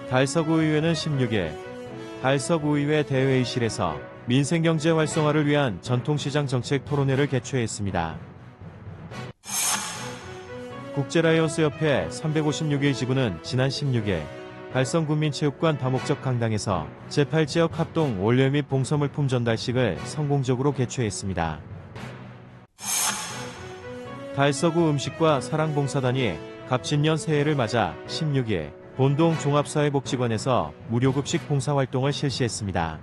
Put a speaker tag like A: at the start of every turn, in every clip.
A: 달서구의회는 16일 달서구의회 대회의실에서 민생경제 활성화를 위한 전통시장 정책 토론회를 개최했습니다. 국제라이온스협회 356일 지구는 지난 16일 달성군민체육관 다목적 강당에서 제8지역 합동 원래 및 봉사물품 전달식을 성공적으로 개최했습니다. 달서구 음식과 사랑봉사단이 갑진년 새해를 맞아 16일 본동 종합사회복지관에서 무료급식 봉사활동을 실시했습니다.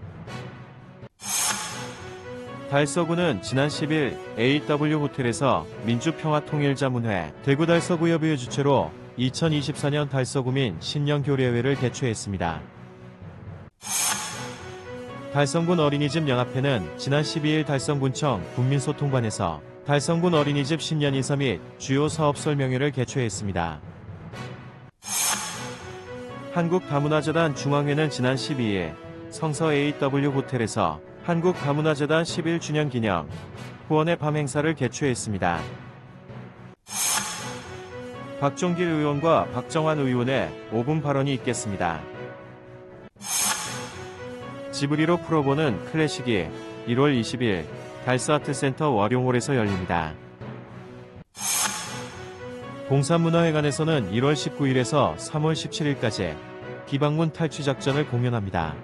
A: 달서구는 지난 10일 AW 호텔에서 민주평화통일자문회 대구달서구협의회 주최로 2024년 달서구민 신년교례회를 개최했습니다. 달성군 어린이집 연합회는 지난 12일 달성군청 군민소통관에서 달성군 어린이집 신년 인사 및 주요 사업 설명회를 개최했습니다. 한국다문화재단 중앙회는 지난 12일 성서 AW 호텔에서 한국다문화재단 11주년 기념 후원의 밤 행사를 개최했습니다. 박종길 의원과 박정환 의원의 5분 발언이 있겠습니다. 지브리로 풀어보는 클래식이 1월 20일 달서아트센터 월용홀에서 열립니다. 봉산문화회관에서는 1월 19일에서 3월 17일까지 비방문 탈취작전을 공연합니다.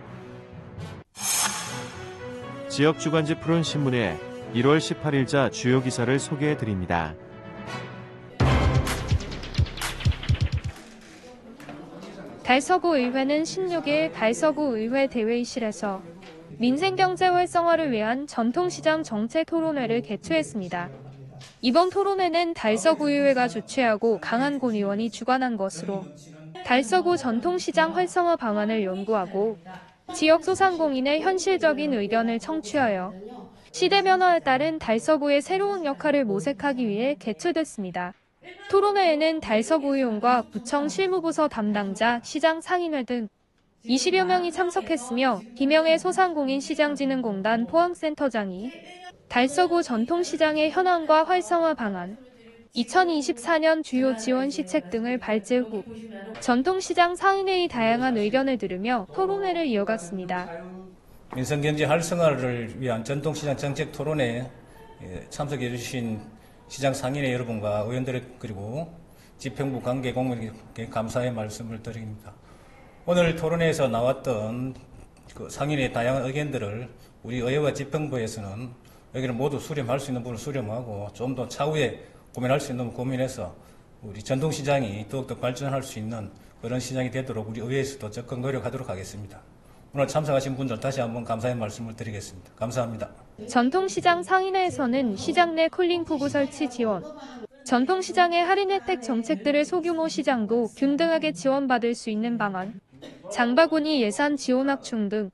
A: 지역 주간지 푸른 신문에 1월 18일자 주요 기사를 소개해드립니다.
B: 달서구 의회는 16일 달서구 의회 대회의실에서 민생경제 활성화를 위한 전통시장 정책 토론회를 개최했습니다. 이번 토론회는 달서구의회가 주최하고 강한곤 의원이 주관한 것으로 달서구 전통시장 활성화 방안을 연구하고 지역 소상공인의 현실적인 의견을 청취하여 시대 변화에 따른 달서구의 새로운 역할을 모색하기 위해 개최됐습니다. 토론회에는 달서구 의원과 구청 실무부서 담당자, 시장 상임회 등 20여 명이 참석했으며 김영애 소상공인 시장진흥공단 포항센터장이 달서구 전통시장의 현황과 활성화 방안, 2024년 주요 지원 시책 등을 발제 후 전통시장 상인회의 다양한 의견을 들으며 토론회를 이어갔습니다.
C: 민생경제 활성화를 위한 전통시장 정책 토론회에 참석해 주신 시장 상인회 여러분과 의원들 그리고 집행부 관계 공무원께 감사의 말씀을 드립니다. 오늘 토론회에서 나왔던 그 상인의 다양한 의견들을 우리 의회와 집행부에서는 여기를 모두 수렴할 수 있는 부분을 수렴하고 좀 더 차후에 고민할 수 있는 부분 고민해서 우리 전통시장이 더욱더 발전할 수 있는 그런 시장이 되도록 우리 의회에서도 적극 노력하도록 하겠습니다. 오늘 참석하신 분들 다시 한번 감사의 말씀을 드리겠습니다. 감사합니다.
B: 전통시장 상인회에서는 시장 내 쿨링푸구 설치 지원, 전통시장의 할인 혜택 정책들을 소규모 시장도 균등하게 지원받을 수 있는 방안, 장바구니 예산 지원 확충 등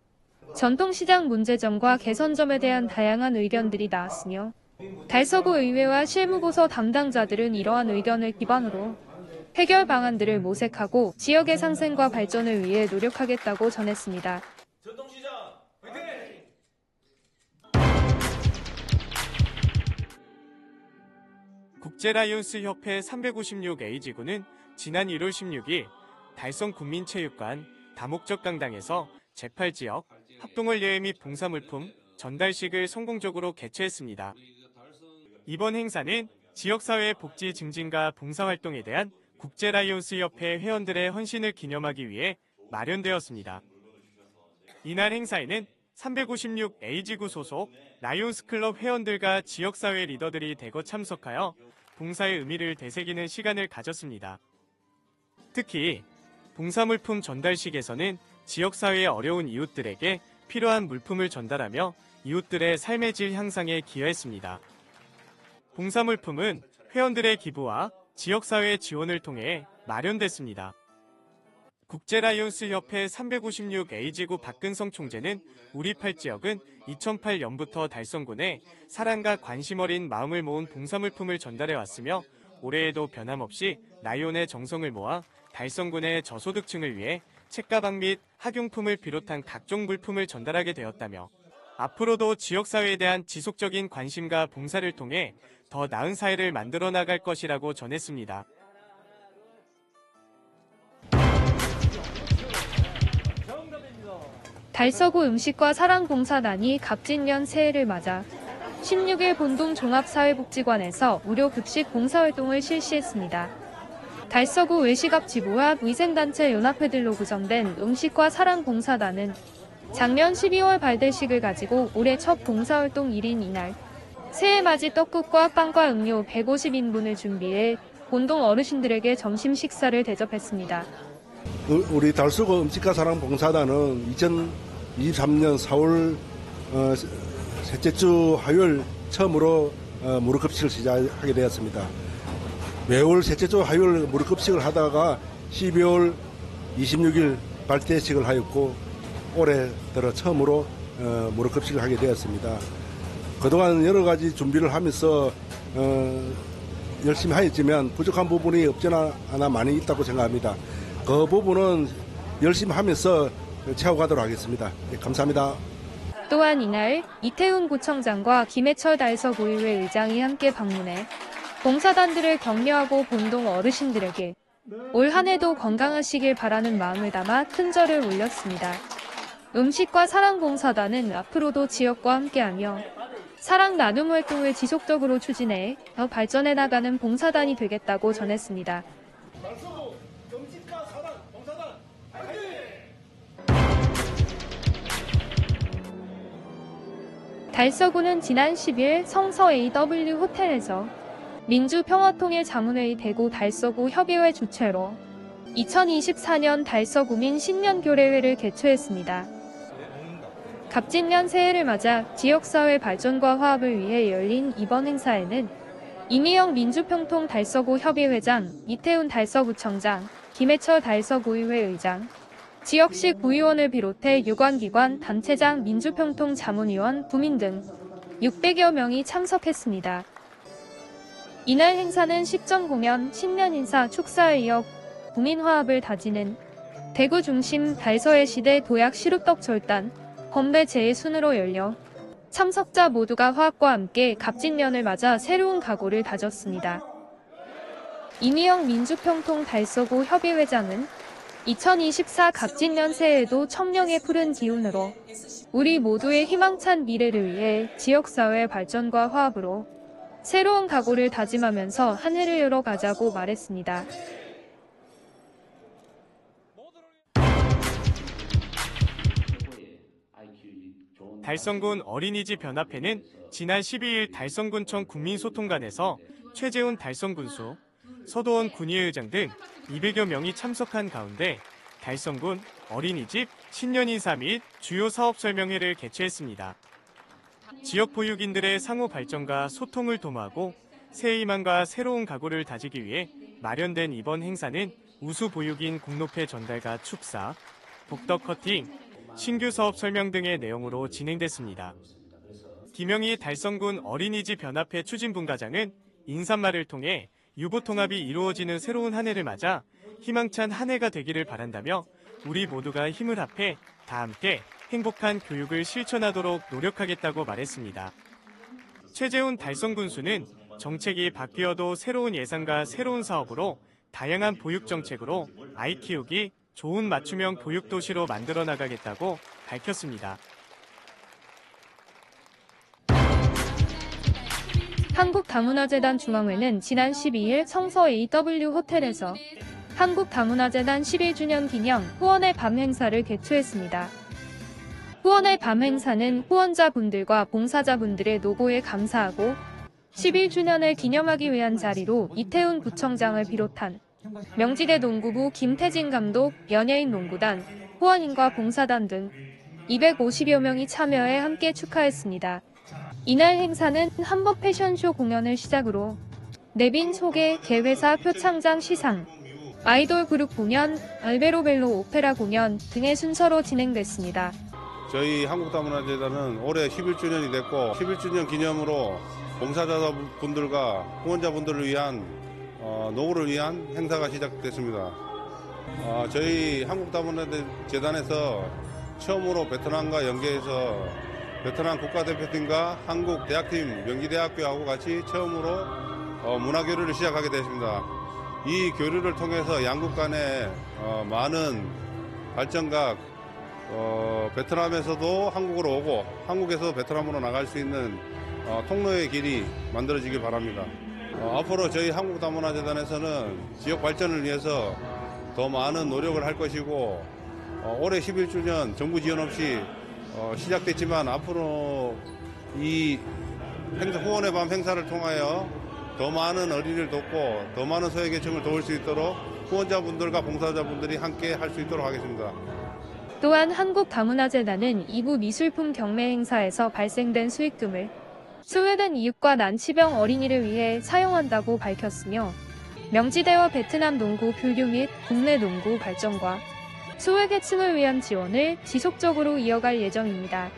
B: 전통시장 문제점과 개선점에 대한 다양한 의견들이 나왔으며 달서구 의회와 실무부서 담당자들은 이러한 의견을 기반으로 해결 방안들을 모색하고 지역의 상생과 발전을 위해 노력하겠다고 전했습니다.
D: 전통시장 화이팅!
E: 국제라이온스협회 356A 지구는 지난 1월 16일 달성군민체육관 다목적 강당에서 제8지역 합동월예회 및 봉사물품 전달식을 성공적으로 개최했습니다. 이번 행사는 지역사회 복지 증진과 봉사활동에 대한 국제라이온스협회 회원들의 헌신을 기념하기 위해 마련되었습니다. 이날 행사에는 356A지구 소속 라이온스클럽 회원들과 지역사회 리더들이 대거 참석하여 봉사의 의미를 되새기는 시간을 가졌습니다. 특히 봉사물품 전달식에서는 지역사회의 어려운 이웃들에게 필요한 물품을 전달하며 이웃들의 삶의 질 향상에 기여했습니다. 봉사물품은 회원들의 기부와 지역사회의 지원을 통해 마련됐습니다. 국제라이온스협회 356A지구 박근성 총재는 우리 8지역은 2008년부터 달성군에 사랑과 관심 어린 마음을 모은 봉사물품을 전달해왔으며 올해에도 변함없이 라이온의 정성을 모아 달성군의 저소득층을 위해 책가방 및 학용품을 비롯한 각종 물품을 전달하게 되었다며 앞으로도 지역사회에 대한 지속적인 관심과 봉사를 통해 더 나은 사회를 만들어 나갈 것이라고 전했습니다.
B: 달서구 음식과 사랑봉사단이 갑진년 새해를 맞아 16일 본동 종합사회복지관에서 무료 급식 봉사활동을 실시했습니다. 달서구 외식업 지부와 위생단체 연합회들로 구성된 음식과 사랑봉사단은 작년 12월 발대식을 가지고 올해 첫 봉사활동 1인 이날 새해맞이 떡국과 빵과 음료 150인분을 준비해 본동 어르신들에게 점심 식사를 대접했습니다.
F: 우리 달서구 음식과 사랑봉사단은 2023년 4월 셋째 주 화요일 처음으로 무료급식을 시작하게 되었습니다. 매월 셋째 주 화요일 무료급식을 하다가 12월 26일 발대식을 하였고 올해 들어 처음으로 무료급식을 하게 되었습니다. 그동안 여러 가지 준비를 하면서 열심히 하였지만 부족한 부분이 없지는 않아 많이 있다고 생각합니다. 그 부분은 열심히 하면서 채워가도록 하겠습니다. 네, 감사합니다.
B: 또한 이날 이태훈 구청장과 김해철 달서구의회 의장이 함께 방문해 봉사단들을 격려하고 본동 어르신들에게 올 한 해도 건강하시길 바라는 마음을 담아 큰 절을 올렸습니다. 음식과 사랑봉사단은 앞으로도 지역과 함께하며 사랑 나눔 활동을 지속적으로 추진해 더 발전해 나가는 봉사단이 되겠다고 전했습니다. 달서구는 지난 10일 성서 AW 호텔에서 민주평화통일 자문회의 대구 달서구 협의회 주최로 2024년 달서구민 신년교례회를 개최했습니다. 갑진년 새해를 맞아 지역사회 발전과 화합을 위해 열린 이번 행사에는 이미영 민주평통 달서구 협의회장, 이태훈 달서구청장, 김해철 달서구의회 의장, 지역시 구의원을 비롯해 유관기관, 단체장, 민주평통 자문위원, 구민 등 600여 명이 참석했습니다. 이날 행사는 식전 공연, 신년 인사, 축사에 이어 국민화합을 다지는 대구 중심 달서의 시대 도약 시루떡 절단, 건배 제의 순으로 열려 참석자 모두가 화합과 함께 갑진년을 맞아 새로운 각오를 다졌습니다. 이미영 민주평통 달서구 협의회장은 2024 갑진년 새해에도 청명의 푸른 기운으로 우리 모두의 희망찬 미래를 위해 지역사회 발전과 화합으로 새로운 각오를 다짐하면서 한 해를 열어가자고 말했습니다.
E: 달성군 어린이집 연합회는 지난 12일 달성군청 국민소통관에서 최재훈 달성군수, 서도원 군의회장 등 200여 명이 참석한 가운데 달성군 어린이집 신년인사 및 주요 사업 설명회를 개최했습니다. 지역 보육인들의 상호 발전과 소통을 도모하고 새해 희망과 새로운 각오를 다지기 위해 마련된 이번 행사는 우수 보육인 공로패 전달과 축사, 복덕 커팅, 신규 사업 설명 등의 내용으로 진행됐습니다. 김영희 달성군 어린이집 연합회 추진분과장은 인사말을 통해 유보 통합이 이루어지는 새로운 한 해를 맞아 희망찬 한 해가 되기를 바란다며 우리 모두가 힘을 합해 다 함께 행복한 교육을 실천하도록 노력하겠다고 말했습니다. 최재훈 달성군수는 정책이 바뀌어도 새로운 예산과 새로운 사업으로 다양한 보육 정책으로 아이 키우기 좋은 맞춤형 교육 도시로 만들어 나가겠다고 밝혔습니다.
B: 한국다문화재단 중앙회는 지난 12일 성서 AW 호텔에서 한국다문화재단 11주년 기념 후원의 밤 행사를 개최했습니다. 후원의 밤 행사는 후원자분들과 봉사자분들의 노고에 감사하고 11주년을 기념하기 위한 자리로 이태훈 구청장을 비롯한 명지대 농구부 김태진 감독, 연예인 농구단, 후원인과 봉사단 등 250여 명이 참여해 함께 축하했습니다. 이날 행사는 한복 패션쇼 공연을 시작으로 내빈 소개, 개회사 표창장 시상, 아이돌 그룹 공연, 알베로벨로 오페라 공연 등의 순서로 진행됐습니다.
G: 저희 한국다문화재단은 올해 11주년이 됐고 11주년 기념으로 봉사자분들과 후원자분들을 위한 노후를 위한 행사가 시작됐습니다. 저희 한국다문화재단에서 처음으로 베트남과 연계해서 베트남 국가대표팀과 한국 대학팀 명지대학교하고 같이 처음으로 문화교류를 시작하게 됐습니다. 이 교류를 통해서 양국 간의 많은 발전과 베트남에서도 한국으로 오고 한국에서 베트남으로 나갈 수 있는 통로의 길이 만들어지길 바랍니다. 앞으로 저희 한국다문화재단에서는 지역 발전을 위해서 더 많은 노력을 할 것이고 올해 11주년 정부 지원 없이 시작됐지만 앞으로 이 후원의 밤 행사를 통하여 더 많은 어린이를 돕고 더 많은 소외계층을 도울 수 있도록 후원자분들과 봉사자분들이 함께 할 수 있도록 하겠습니다.
B: 또한 한국다문화재단은 2부 미술품 경매 행사에서 발생된 수익금을 소외된 이웃과 난치병 어린이를 위해 사용한다고 밝혔으며 명지대와 베트남 농구 교류 및 국내 농구 발전과 소외계층을 위한 지원을 지속적으로 이어갈 예정입니다.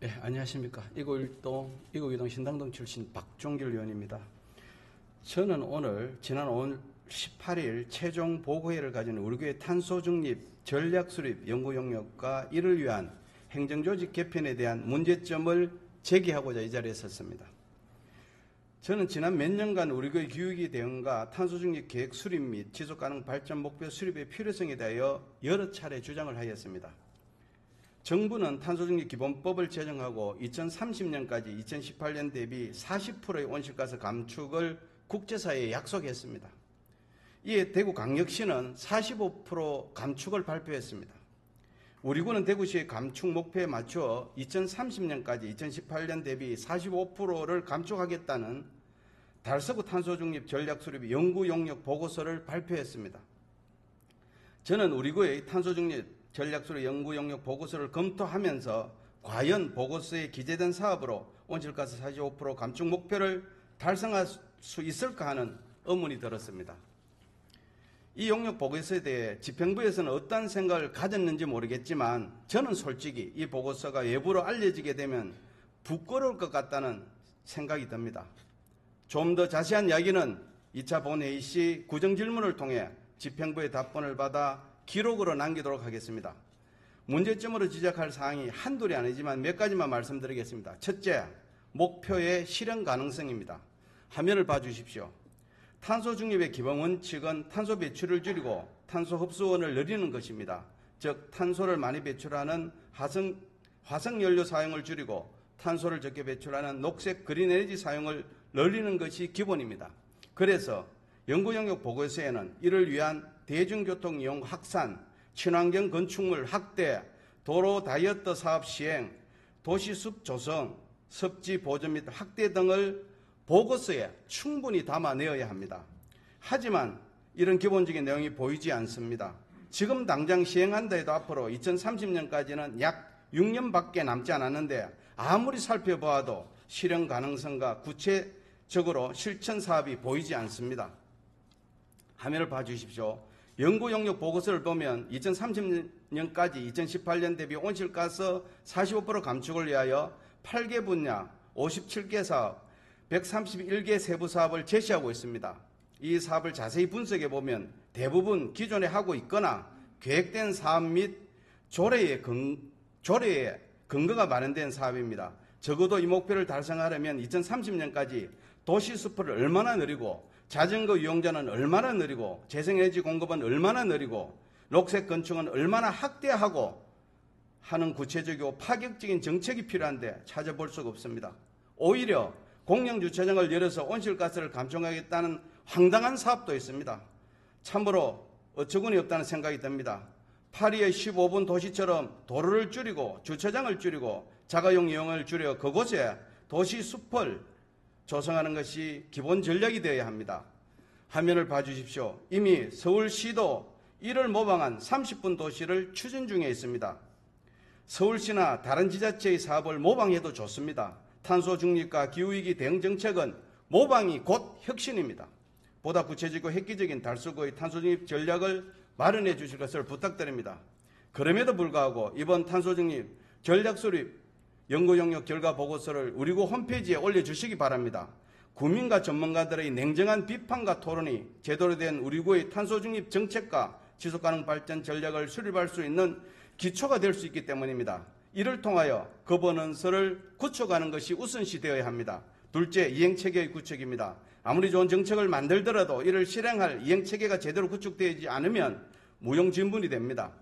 H: 네, 안녕하십니까. 이구일동 신당동 출신 박종길 의원입니다. 저는 오늘 지난 5월 18일 최종 보고회를 가진 우리교회 탄소중립 전략수립 연구용역과 이를 위한 행정조직 개편에 대한 문제점을 제기하고자 이 자리에 섰습니다. 저는 지난 몇 년간 우리교회 교육위 대응과 탄소중립 계획 수립 및 지속가능 발전 목표 수립의 필요성에 대하여 여러 차례 주장을 하였습니다. 정부는 탄소중립 기본법을 제정하고 2030년까지 2018년 대비 40%의 온실가스 감축을 국제사회에 약속했습니다. 이에 대구광역시는 45% 감축을 발표했습니다. 우리 구는 대구시의 감축 목표에 맞추어 2030년까지 2018년 대비 45%를 감축하겠다는 달서구 탄소중립 전략수립 연구용역 보고서를 발표했습니다. 저는 우리 구의 탄소중립 전략수립 연구용역 보고서를 검토하면서 과연 보고서에 기재된 사업으로 온실가스 45% 감축 목표를 달성할 수 있을까 하는 의문이 들었습니다. 이 용역 보고서에 대해 집행부에서는 어떤 생각을 가졌는지 모르겠지만 저는 솔직히 이 보고서가 외부로 알려지게 되면 부끄러울 것 같다는 생각이 듭니다. 좀 더 자세한 이야기는 2차 본회의 시 구정질문을 통해 집행부의 답변을 받아 기록으로 남기도록 하겠습니다. 문제점으로 지적할 사항이 한둘이 아니지만 몇 가지만 말씀드리겠습니다. 첫째, 목표의 실현 가능성입니다. 화면을 봐주십시오. 탄소 중립의 기본 원칙은 탄소 배출을 줄이고 탄소 흡수원을 늘리는 것입니다. 즉 탄소를 많이 배출하는 화석연료 사용을 줄이고 탄소를 적게 배출하는 녹색 그린에너지 사용을 늘리는 것이 기본입니다. 그래서 연구용역 보고서에는 이를 위한 대중교통 이용 확산, 친환경 건축물 확대, 도로 다이어트 사업 시행, 도시숲 조성, 습지 보존 및 확대 등을 보고서에 충분히 담아내어야 합니다. 하지만 이런 기본적인 내용이 보이지 않습니다. 지금 당장 시행한다 해도 앞으로 2030년까지는 약 6년밖에 남지 않았는데 아무리 살펴보아도 실현 가능성과 구체적으로 실천 사업이 보이지 않습니다. 화면을 봐주십시오. 연구용역 보고서를 보면 2030년까지 2018년 대비 온실가스 45% 감축을 위하여 8개 분야, 57개 사업, 131개 세부 사업을 제시하고 있습니다. 이 사업을 자세히 분석해 보면 대부분 기존에 하고 있거나 계획된 사업 및 조례에 근거가 마련된 사업입니다. 적어도 이 목표를 달성하려면 2030년까지 도시 숲을 얼마나 늘리고 자전거 이용자는 얼마나 늘리고 재생에너지 공급은 얼마나 늘리고 녹색 건축은 얼마나 확대하고 하는 구체적이고 파격적인 정책이 필요한데 찾아볼 수가 없습니다. 오히려 공영주차장을 열어서 온실가스를 감축하겠다는 황당한 사업도 있습니다. 참으로 어처구니 없다는 생각이 듭니다. 파리의 15분 도시처럼 도로를 줄이고 주차장을 줄이고 자가용 이용을 줄여 그곳에 도시 숲을 조성하는 것이 기본 전략이 되어야 합니다. 화면을 봐주십시오. 이미 서울시도 이를 모방한 30분 도시를 추진 중에 있습니다. 서울시나 다른 지자체의 사업을 모방해도 좋습니다. 탄소 중립과 기후위기 대응 정책은 모방이 곧 혁신입니다. 보다 구체적이고 획기적인 달서구의 탄소 중립 전략을 마련해 주실 것을 부탁드립니다. 그럼에도 불구하고 이번 탄소 중립 전략 수립 연구용역 결과 보고서를 우리구 홈페이지에 올려주시기 바랍니다. 국민과 전문가들의 냉정한 비판과 토론이 제대로 된 우리구의 탄소 중립 정책과 지속가능 발전 전략을 수립할 수 있는 기초가 될 수 있기 때문입니다. 이를 통하여 거버넌스를 구축하는 것이 우선시 되어야 합니다. 둘째, 이행체계의 구축입니다. 아무리 좋은 정책을 만들더라도 이를 실행할 이행체계가 제대로 구축되지 않으면 무용지물이 됩니다.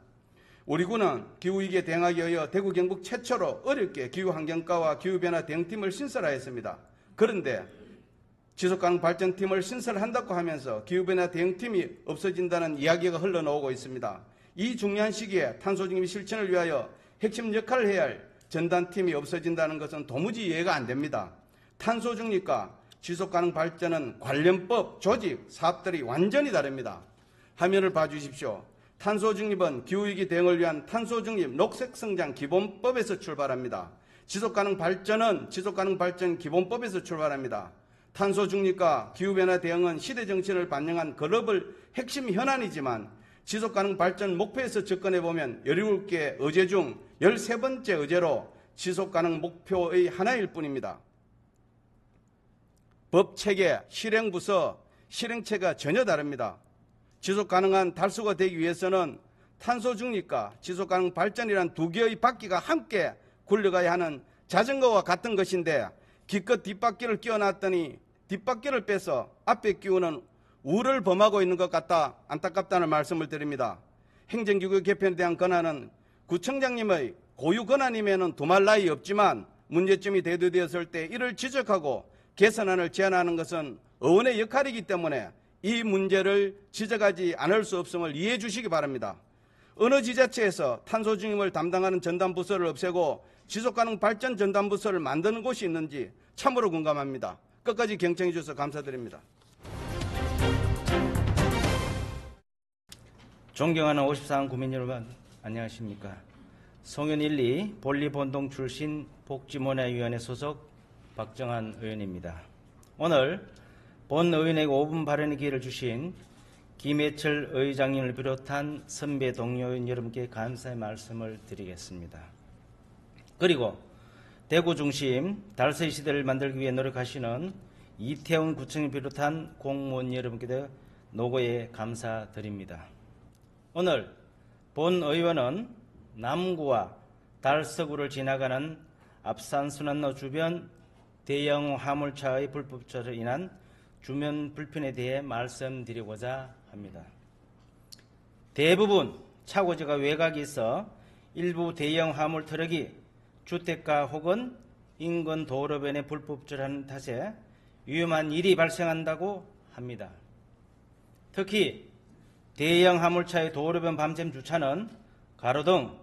H: 우리 군은 기후위기에 대응하기 위하여 대구 경북 최초로 어렵게 기후환경과와 기후변화 대응팀을 신설하였습니다. 그런데 지속가능 발전팀을 신설한다고 하면서 기후변화 대응팀이 없어진다는 이야기가 흘러나오고 있습니다. 이 중요한 시기에 탄소중립 실천을 위하여 핵심 역할을 해야 할 전담팀이 없어진다는 것은 도무지 이해가 안 됩니다. 탄소중립과 지속가능 발전은 관련법, 조직, 사업들이 완전히 다릅니다. 화면을 봐주십시오. 탄소중립은 기후위기 대응을 위한 탄소중립 녹색성장 기본법에서 출발합니다. 지속가능 발전은 지속가능 발전 기본법에서 출발합니다. 탄소중립과 기후변화 대응은 시대정신을 반영한 글로벌 핵심 현안이지만 지속가능 발전 목표에서 접근해보면 17개 의제 중 13번째 의제로 지속가능 목표의 하나일 뿐입니다. 법체계, 실행부서, 실행체가 전혀 다릅니다. 지속가능한 달수가 되기 위해서는 탄소중립과 지속가능 발전이란 두 개의 바퀴가 함께 굴러가야 하는 자전거와 같은 것인데 기껏 뒷바퀴를 끼워놨더니 뒷바퀴를 빼서 앞에 끼우는 우를 범하고 있는 것 같다 안타깝다는 말씀을 드립니다. 행정기구 개편에 대한 권한은 구청장님의 고유 권한이면 두말 나위 없지만 문제점이 대두되었을 때 이를 지적하고 개선안을 제안하는 것은 의원의 역할이기 때문에 이 문제를 지적하지 않을 수 없음을 이해해 주시기 바랍니다. 어느 지자체에서 탄소중립을 담당하는 전담부서를 없애고 지속가능 발전 전담부서를 만드는 곳이 있는지 참으로 궁금합니다. 끝까지 경청해 주셔서 감사드립니다.
I: 존경하는 54만 국민 여러분, 안녕하십니까. 송현 1, 2 본리본동 출신 복지문화위원회 소속 박정한 의원입니다. 오늘 본 의원에게 5분 발언의 기회를 주신 김해철 의장님을 비롯한 선배 동료 의원 여러분께 감사의 말씀을 드리겠습니다. 그리고 대구 중심 달서의 시대를 만들기 위해 노력하시는 이태원 구청을 비롯한 공무원 여러분께도 노고에 감사드립니다. 오늘 본 의원은 남구와 달서구를 지나가는 압산순환로 주변 대형 화물차의 불법 주차로 인한 주변 불편에 대해 말씀드리고자 합니다. 대부분 차고지가 외곽에 있어 일부 대형 화물 트럭이 주택가 혹은 인근 도로변에 불법 주차하는 탓에 위험한 일이 발생한다고 합니다. 특히 대형 화물차의 도로변 밤샘 주차는 가로등,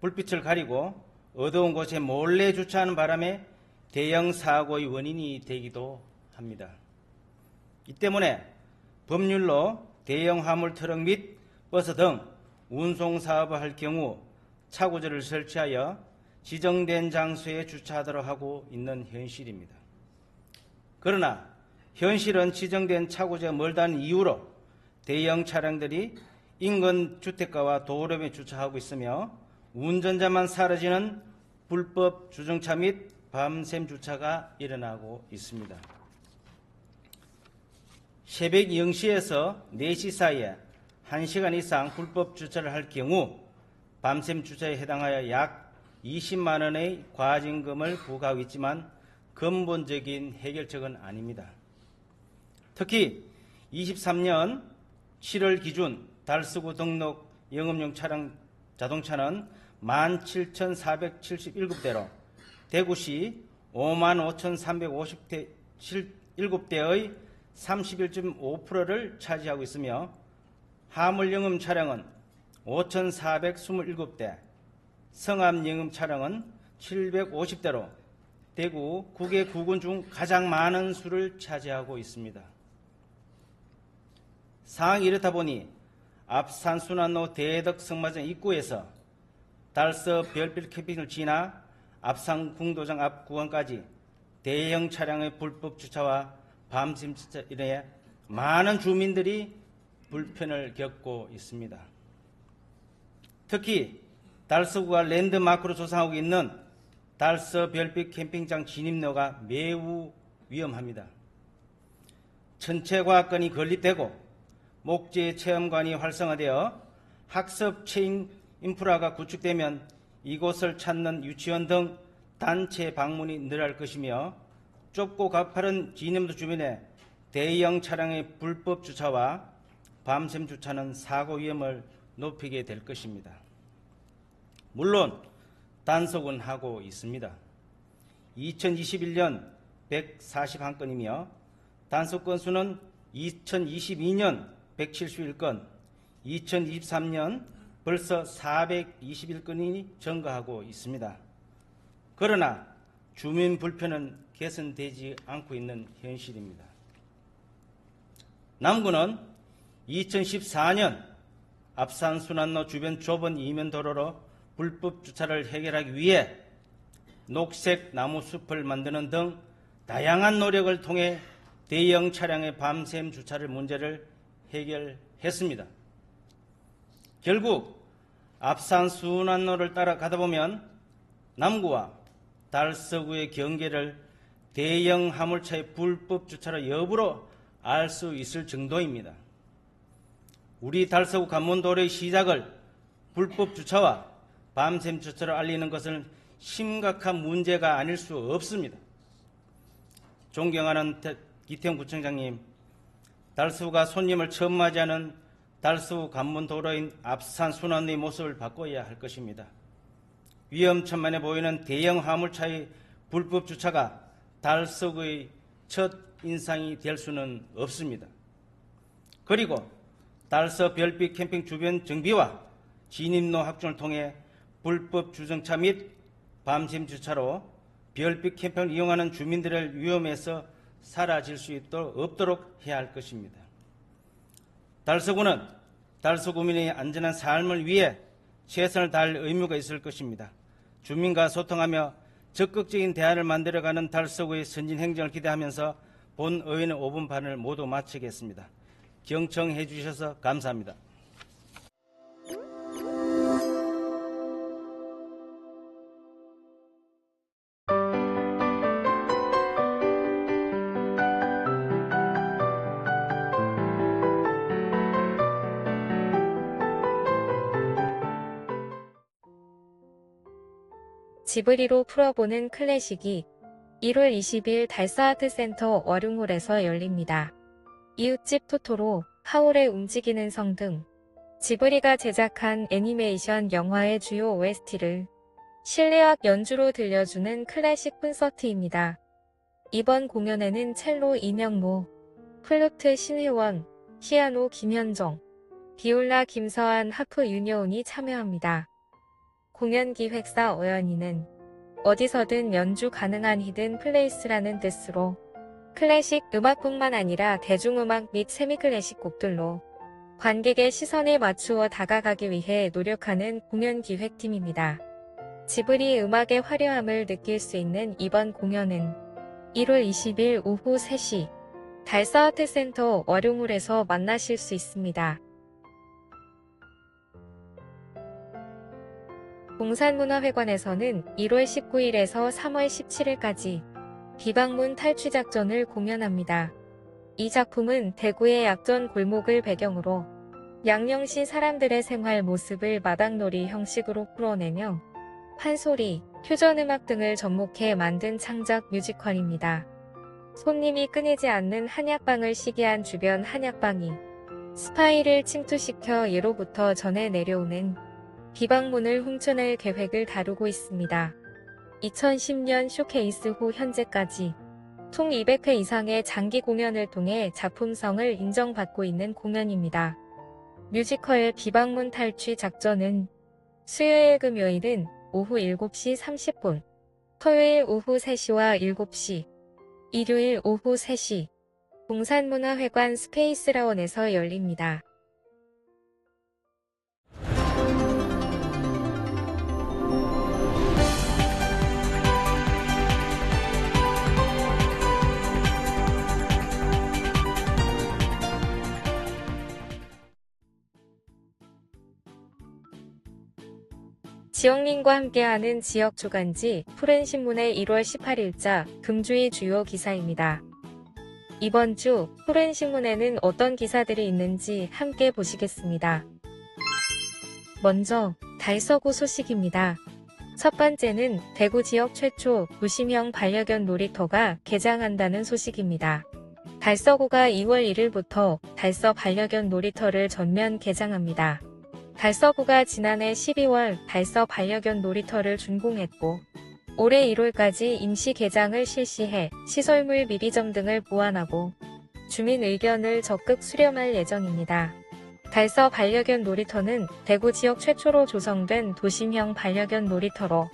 I: 불빛을 가리고 어두운 곳에 몰래 주차하는 바람에 대형 사고의 원인이 되기도 합니다. 이 때문에 법률로 대형 화물 트럭 및 버스 등 운송 사업을 할 경우 차고지를 설치하여 지정된 장소에 주차하도록 하고 있는 현실입니다. 그러나 현실은 지정된 차고지가 멀다는 이유로 대형 차량들이 인근 주택가와 도로변에 주차하고 있으며 운전자만 사라지는 불법 주정차 및 밤샘 주차가 일어나고 있습니다. 새벽 0시에서 4시 사이에 1시간 이상 불법 주차를 할 경우 밤샘 주차에 해당하여 약 20만 원의 과징금을 부과하고 있지만 근본적인 해결책은 아닙니다. 특히 23년 7월 기준 달서구 등록 영업용 차량 자동차는 17,477대로 대구시 55,357대의 31.5%를 차지하고 있으며 화물영업 차량은 5,427대, 성암영업 차량은 750대로 대구 9개 구군 중 가장 많은 수를 차지하고 있습니다. 상황이 이렇다 보니 압산순환로 대덕성마장 입구에서 달서 별빛 캠핑을 지나 압산궁도장 앞 구간까지 대형 차량의 불법 주차와 밤샘 주차로 인해 많은 주민들이 불편을 겪고 있습니다. 특히 달서구가 랜드마크로 조성하고 있는 달서 별빛 캠핑장 진입로가 매우 위험합니다. 천체과학관이 건립되고 목재 체험관이 활성화되어 학습 체험 인프라가 구축되면 이곳을 찾는 유치원 등 단체 방문이 늘어날 것이며 좁고 가파른 진입로 주변에 대형 차량의 불법 주차와 밤샘 주차는 사고 위험을 높이게 될 것입니다. 물론 단속은 하고 있습니다. 2021년 141건이며 단속 건수는 2022년 171건, 2023년 벌써 421건이 증가하고 있습니다. 그러나 주민 불편은 개선되지 않고 있는 현실입니다. 남구는 2014년 압산순환로 주변 좁은 이면도로로 불법 주차를 해결하기 위해 녹색 나무숲을 만드는 등 다양한 노력을 통해 대형 차량의 밤샘 주차를 문제를 해결했습니다. 결국 압산순환로를 따라가다 보면 남구와 달서구의 경계를 대형 화물차의 불법 주차로 여부로 알 수 있을 정도입니다. 우리 달서구 관문도로의 시작을 불법 주차와 밤샘 주차로 알리는 것은 심각한 문제가 아닐 수 없습니다. 존경하는 기태훈 구청장님, 달서구가 손님을 처음 맞이하는 달서구 관문도로인 압산순환로의 모습을 바꿔야 할 것입니다. 위험천만해 보이는 대형 화물차의 불법 주차가 달서구의 첫 인상이 될 수는 없습니다. 그리고 달서 별빛 캠핑 주변 정비와 진입로 확충을 통해 불법 주정차 및 밤샘 주차로 별빛 캠핑을 이용하는 주민들의 위험에서 사라질 수 없도록 해야 할 것입니다. 달서구는 달서구민의 안전한 삶을 위해 최선을 다할 의무가 있을 것입니다. 주민과 소통하며 적극적인 대안을 만들어가는 달서구의 선진 행정을 기대하면서 본 의회는 5분 반을 모두 마치겠습니다. 경청해 주셔서 감사합니다.
B: 지브리로 풀어보는 클래식이 1월 20일 달서아트센터 월흥홀에서 열립니다. 이웃집 토토로, 하울의 움직이는 성 등 지브리가 제작한 애니메이션 영화의 주요 OST를 실내악 연주로 들려주는 클래식 콘서트입니다. 이번 공연에는 첼로 이명모, 플루트 신혜원, 피아노 김현정, 비올라 김서한, 하프 윤여운이 참여합니다. 공연 기획사 어연이는 어디서든 연주 가능한 히든 플레이스라는 뜻으로 클래식 음악뿐만 아니라 대중음악 및 세미클래식 곡들로 관객의 시선에 맞추어 다가가기 위해 노력하는 공연 기획팀입니다. 지브리 음악의 화려함을 느낄 수 있는 이번 공연은 1월 20일 오후 3시 달서아트센터 월흥홀에서 만나실 수 있습니다. 봉산문화회관에서는 1월 19일에서 3월 17일까지 비방문 탈취작전을 공연합니다. 이 작품은 대구의 약전 골목을 배경으로 양령시 사람들의 생활 모습을 마당놀이 형식으로 풀어내며 판소리, 퓨전음악 등을 접목해 만든 창작 뮤지컬입니다. 손님이 끊이지 않는 한약방을 시기한 주변 한약방이 스파이를 침투시켜 예로부터 전해 내려오는 비방문을 훔쳐낼 계획을 다루고 있습니다. 2010년 쇼케이스 후 현재까지 총 200회 이상의 장기 공연을 통해 작품성을 인정받고 있는 공연입니다. 뮤지컬 비방문 탈취 작전은 수요일 금요일은 오후 7시 30분, 토요일 오후 3시와 7시, 일요일 오후 3시, 봉산문화회관 스페이스라원에서 열립니다. 지역민과 함께하는 지역 주간지 푸른신문의 1월 18일자 금주의 주요 기사입니다. 이번 주 푸른신문에는 어떤 기사들이 있는지 함께 보시겠습니다. 먼저 달서구 소식입니다. 첫 번째는 대구 지역 최초 도심형 반려견 놀이터가 개장한다는 소식입니다. 달서구가 2월 1일부터 달서 반려견 놀이터를 전면 개장합니다. 달서구가 지난해 12월 달서 반려견 놀이터를 준공했고 올해 1월까지 임시 개장을 실시해 시설물 미비점 등을 보완하고 주민 의견을 적극 수렴할 예정입니다. 달서 반려견 놀이터는 대구 지역 최초로 조성된 도심형 반려견 놀이터로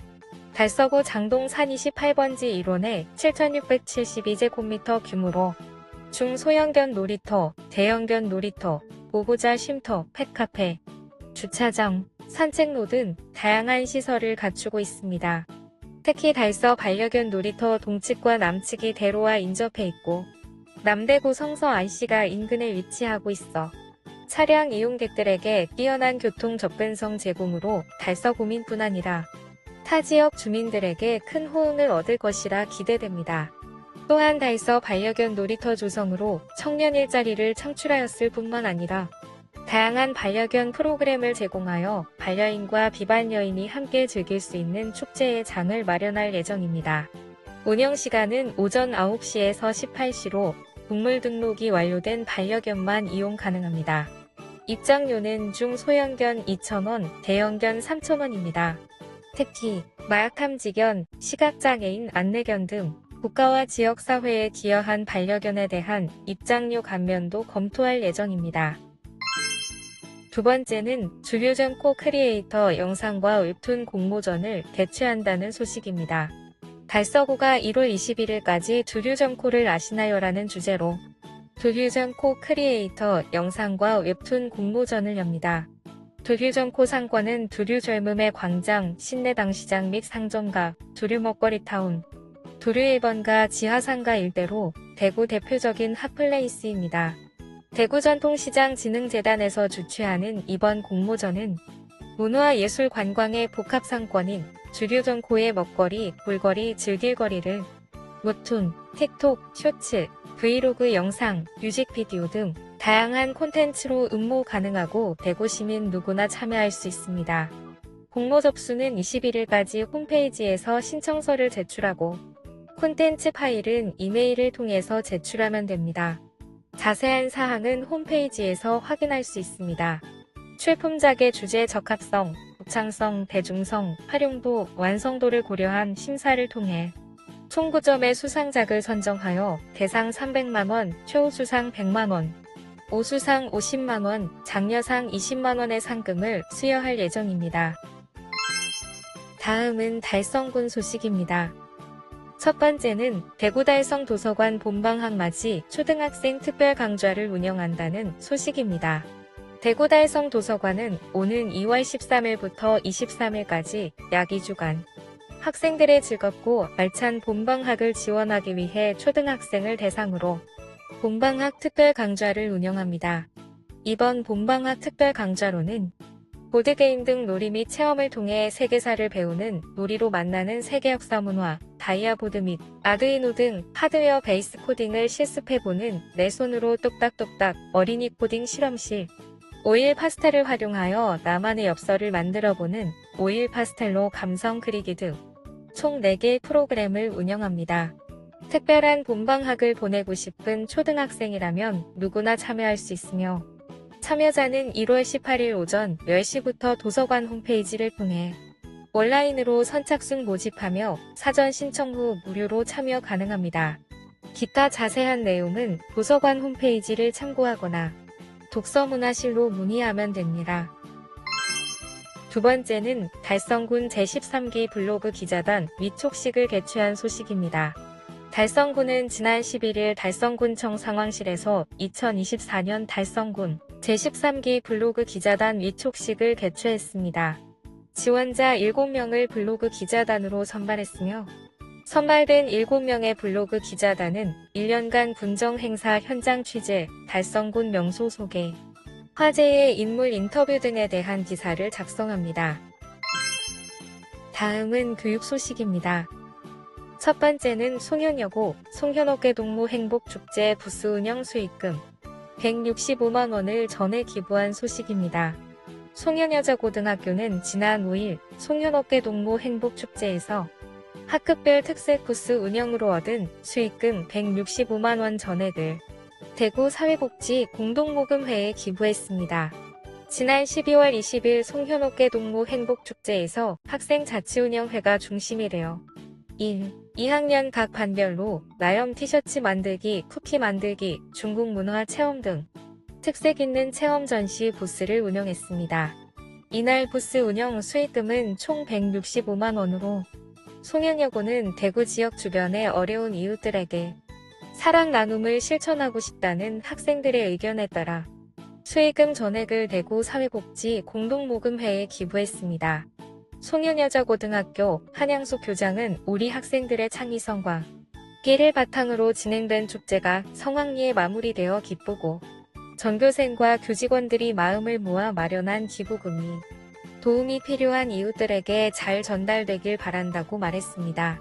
B: 달서구 장동 산 28번지 1호내 7,672제곱미터 규모로 중소형견 놀이터, 대형견 놀이터, 보호자 쉼터, 펫카페, 주차장, 산책로 등 다양한 시설을 갖추고 있습니다. 특히 달서 반려견 놀이터 동측과 남측이 대로와 인접해 있고 남대구 성서 IC가 인근에 위치하고 있어 차량 이용객들에게 뛰어난 교통 접근성 제공으로 달서구민뿐 아니라 타 지역 주민들에게 큰 호응을 얻을 것이라 기대됩니다. 또한 달서 반려견 놀이터 조성으로 청년 일자리를 창출하였을 뿐만 아니라 다양한 반려견 프로그램을 제공하여 반려인과 비반려인이 함께 즐길 수 있는 축제의 장을 마련할 예정입니다. 운영시간은 오전 9시에서 18시로 동물 등록이 완료된 반려견만 이용 가능합니다. 입장료는 중소형견 2,000원, 대형견 3,000원입니다. 특히 마약 탐지견, 시각장애인 안내견 등 국가와 지역사회에 기여한 반려견에 대한 입장료 감면도 검토할 예정입니다. 두 번째는 주류점코 크리에이터 영상과 웹툰 공모전을 개최한다는 소식입니다. 달서구가 1월 21일까지 두류점코를 아시나요라는 주제로 두류점코 크리에이터 영상과 웹툰 공모전을 엽니다. 두류점코 상권은 두류 젊음의 광장, 신내당시장 및 상점가, 두류 먹거리 타운, 두류 1번가 지하상가 일대로 대구 대표적인 핫플레이스입니다. 대구전통시장진흥재단에서 주최하는 이번 공모전은 문화예술관광의 복합상권인 주류점코의 먹거리, 볼거리, 즐길거리를 웹툰, 틱톡, 쇼츠, 브이로그 영상, 뮤직비디오 등 다양한 콘텐츠로 응모 가능하고 대구 시민 누구나 참여할 수 있습니다. 공모 접수는 21일까지 홈페이지에서 신청서를 제출하고 콘텐츠 파일은 이메일을 통해서 제출하면 됩니다. 자세한 사항은 홈페이지에서 확인할 수 있습니다. 출품작의 주제 적합성, 독창성, 대중성, 활용도, 완성도를 고려한 심사를 통해 총 9점의 수상작을 선정하여 대상 300만원, 최우수상 100만원, 우수상 50만원, 장려상 20만원의 상금을 수여할 예정입니다. 다음은 달성군 소식입니다. 첫 번째는 대구 달성 도서관 본방학 맞이 초등학생 특별 강좌를 운영한다는 소식입니다. 대구 달성 도서관은 오는 2월 13일부터 23일까지 약 2주간 학생들의 즐겁고 알찬 본방학을 지원하기 위해 초등학생을 대상으로 본방학 특별 강좌를 운영합니다. 이번 본방학 특별 강좌로는 보드게임 등 놀이 및 체험을 통해 세계사를 배우는 놀이로 만나는 세계 역사 문화, 다이아보드 및 아두이노 등 하드웨어 베이스 코딩을 실습해보는 내 손으로 똑딱똑딱 어린이 코딩 실험실, 오일 파스텔을 활용하여 나만의 엽서를 만들어보는 오일 파스텔로 감성 그리기 등 총 4개의 프로그램을 운영합니다. 특별한 본방학을 보내고 싶은 초등학생이라면 누구나 참여할 수 있으며 참여자는 1월 18일 오전 10시부터 도서관 홈페이지를 통해 온라인으로 선착순 모집하며 사전 신청 후 무료로 참여 가능합니다. 기타 자세한 내용은 도서관 홈페이지를 참고하거나 독서문화실로 문의하면 됩니다. 두 번째는 달성군 제13기 블로그 기자단 위촉식을 개최한 소식입니다. 달성군은 지난 11일 달성군청 상황실에서 2024년 달성군 제13기 블로그 기자단 위촉식을 개최했습니다. 지원자 7명을 블로그 기자단으로 선발했으며 선발된 7명의 블로그 기자단은 1년간 군정 행사 현장 취재, 달성군 명소 소개, 화제의 인물 인터뷰 등에 대한 기사를 작성합니다. 다음은 교육 소식입니다. 첫 번째는 송현여고, 송현어깨동무 행복축제 부스 운영 수익금 165만원을 전해 기부한 소식입니다.
J: 송현여자고등학교는 지난 5일 송현어깨 동무 행복축제에서 학급별 특색 코스 운영으로 얻은 수익금 165만원 전액을 대구 사회복지 공동모금회에 기부했습니다. 지난 12월 20일 송현어깨 동무 행복축제에서 학생자치운영회가 중심이 되어 1, 2학년 각 반별로 나염 티셔츠 만들기, 쿠키 만들기, 중국 문화 체험 등 특색 있는 체험 전시 부스를 운영했습니다. 이날 부스 운영 수익금은 총 165만원으로 송현여고는 대구 지역 주변의 어려운 이웃들에게 사랑 나눔을 실천하고 싶다는 학생들의 의견에 따라 수익금 전액을 대구 사회복지 공동모금회에 기부했습니다. 송현여자고등학교 한양숙 교장은 우리 학생들의 창의성과 끼를 바탕으로 진행된 축제가 성황리에 마무리되어 기쁘고 전교생과 교직원들이 마음을 모아 마련한 기부금이 도움이 필요한 이웃들에게 잘 전달되길 바란다고 말했습니다.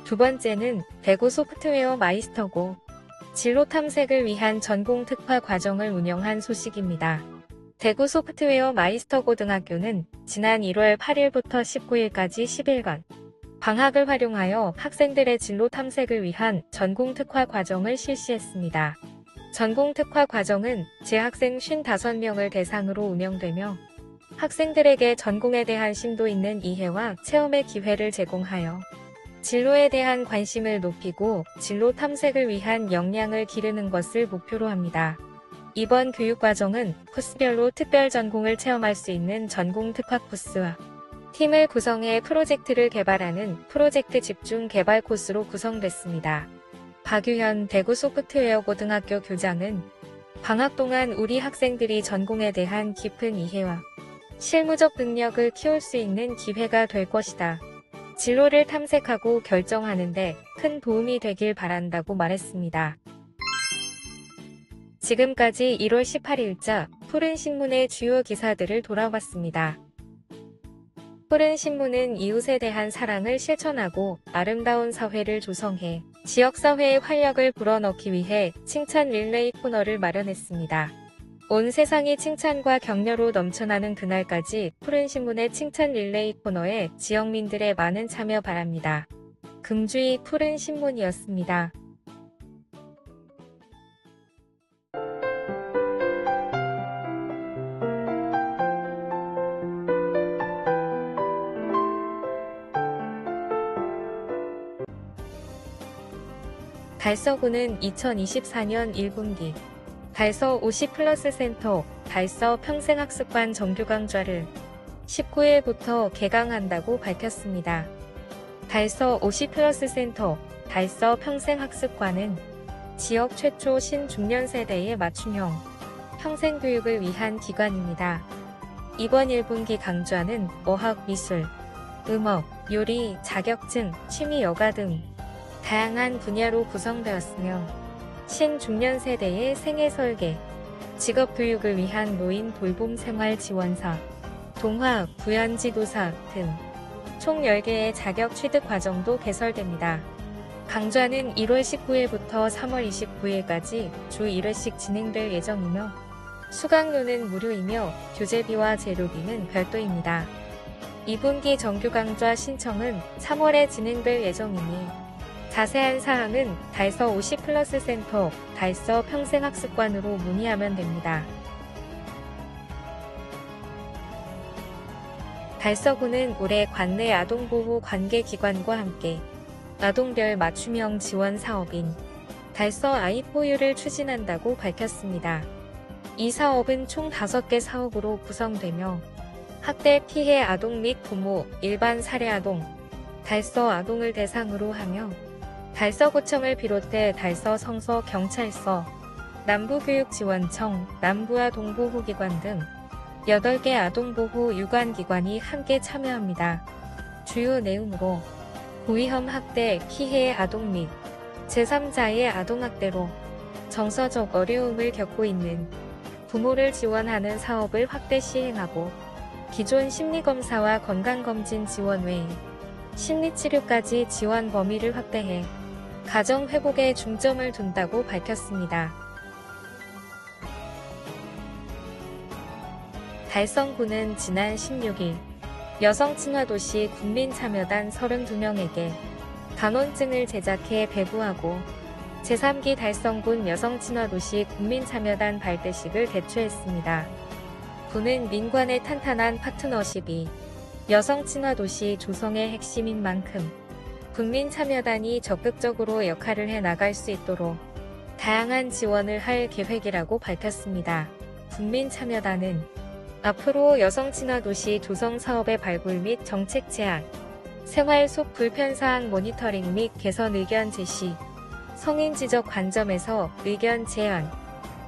J: 두 번째는 대구 소프트웨어 마이스터고 진로 탐색을 위한 전공 특화 과정을 운영한 소식입니다. 대구 소프트웨어 마이스터 고등학교는 지난 1월 8일부터 19일까지 10일간 방학을 활용하여 학생들의 진로 탐색을 위한 전공 특화 과정을 실시했습니다. 전공 특화 과정은 재학생 55명을 대상으로 운영되며 학생들에게 전공에 대한 심도 있는 이해와 체험의 기회를 제공하여 진로에 대한 관심을 높이고 진로 탐색을 위한 역량을 기르는 것을 목표로 합니다. 이번 교육과정은 코스별로 특별 전공을 체험할 수 있는 전공 특화 코스와 팀을 구성해 프로젝트를 개발하는 프로젝트 집중 개발 코스로 구성됐습니다. 박유현 대구 소프트웨어 고등학교 교장은 방학 동안 우리 학생들이 전공에 대한 깊은 이해와 실무적 능력을 키울 수 있는 기회가 될 것이다. 진로를 탐색하고 결정하는데 큰 도움이 되길 바란다고 말했습니다. 지금까지 1월 18일자 푸른신문의 주요 기사들을 돌아봤습니다. 푸른신문은 이웃에 대한 사랑을 실천하고 아름다운 사회를 조성해 지역사회의 활력을 불어넣기 위해 칭찬 릴레이 코너를 마련했습니다. 온 세상이 칭찬과 격려로 넘쳐나는 그날까지 푸른신문의 칭찬 릴레이 코너에 지역민들의 많은 참여 바랍니다. 금주의 푸른신문이었습니다. 달서구는 2024년 1분기 달서 50플러스 센터 달서 평생학습관 정규 강좌를 19일부터 개강한다고 밝혔습니다. 달서 50플러스 센터 달서 평생학습관은 지역 최초 신중년 세대의 맞춤형 평생교육을 위한 기관입니다. 이번 1분기 강좌는 어학, 미술, 음악, 요리, 자격증, 취미 여가 등 다양한 분야로 구성되었으며 신중년 세대의 생애 설계, 직업 교육을 위한 노인 돌봄 생활 지원사, 동화, 부연 지도사 등 총 10개의 자격 취득 과정도 개설됩니다. 강좌는 1월 19일부터 3월 29일까지 주 1회씩 진행될 예정이며 수강료는 무료이며 교재비와 재료비는 별도입니다. 2분기 정규 강좌 신청은 3월에 진행될 예정이니 자세한 사항은 달서 50플러스 센터 달서 평생학습관으로 문의하면 됩니다. 달서구는 올해 관내 아동보호 관계기관과 함께 아동별 맞춤형 지원 사업인 달서 아이4U를 추진한다고 밝혔습니다. 이 사업은 총 5개 사업으로 구성되며 학대 피해 아동 및 부모, 일반 살해 아동, 달서 아동을 대상으로 하며 달서구청을 비롯해 달서 성서 경찰서, 남부교육지원청, 남부아동보호기관 등 8개 아동보호 유관기관이 함께 참여합니다. 주요 내용으로 고위험 학대 피해 아동 및 제3자의 아동학대로 정서적 어려움을 겪고 있는 부모를 지원하는 사업을 확대 시행하고 기존 심리검사와 건강검진 지원 외에 심리치료까지 지원 범위를 확대해 가정회복에 중점을 둔다고 밝혔습니다. 달성군은 지난 16일 여성친화도시 국민참여단 32명에게 단원증을 제작해 배부하고 제3기 달성군 여성친화도시 국민참여단 발대식을 개최했습니다. 군은 민관의 탄탄한 파트너십이 여성친화도시 조성의 핵심인 만큼 국민참여단이 적극적으로 역할을 해 나갈 수 있도록 다양한 지원을 할 계획이라고 밝혔습니다. 국민참여단은 앞으로 여성친화도시 조성 사업의 발굴 및 정책 제안, 생활 속 불편사항 모니터링 및 개선 의견 제시, 성인 지적 관점에서 의견 제안,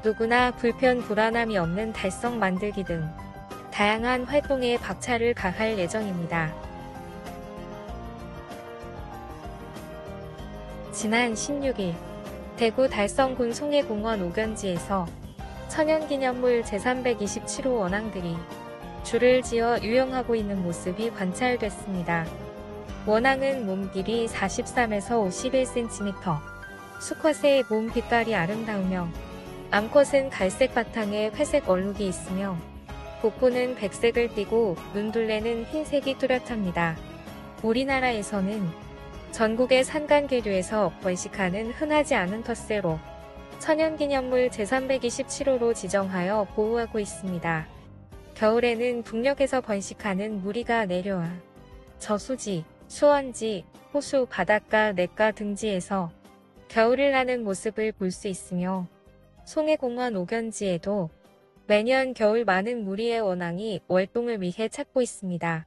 J: 누구나 불편 불안함이 없는 달성 만들기 등 다양한 활동에 박차를 가할 예정입니다. 지난 16일 대구 달성군 송해공원 오견지에서 천연기념물 제327호 원앙들이 줄을 지어 유영하고 있는 모습이 관찰됐습니다. 원앙은 몸 길이 43에서 51cm, 수컷의 몸 빛깔이 아름다우며 암컷은 갈색 바탕에 회색 얼룩이 있으며 복부는 백색을 띠고 눈둘레는 흰색이 뚜렷합니다. 우리나라에서는 전국의 산간계류에서 번식하는 흔하지 않은 텃새로 천연기념물 제327호로 지정하여 보호하고 있습니다. 겨울에는 북녘에서 번식하는 무리가 내려와 저수지, 수원지, 호수, 바닷가, 냇가 등지에서 겨울을 나는 모습을 볼 수 있으며 송해공원 오견지에도 매년 겨울 많은 무리의 원앙이 월동을 위해 찾고 있습니다.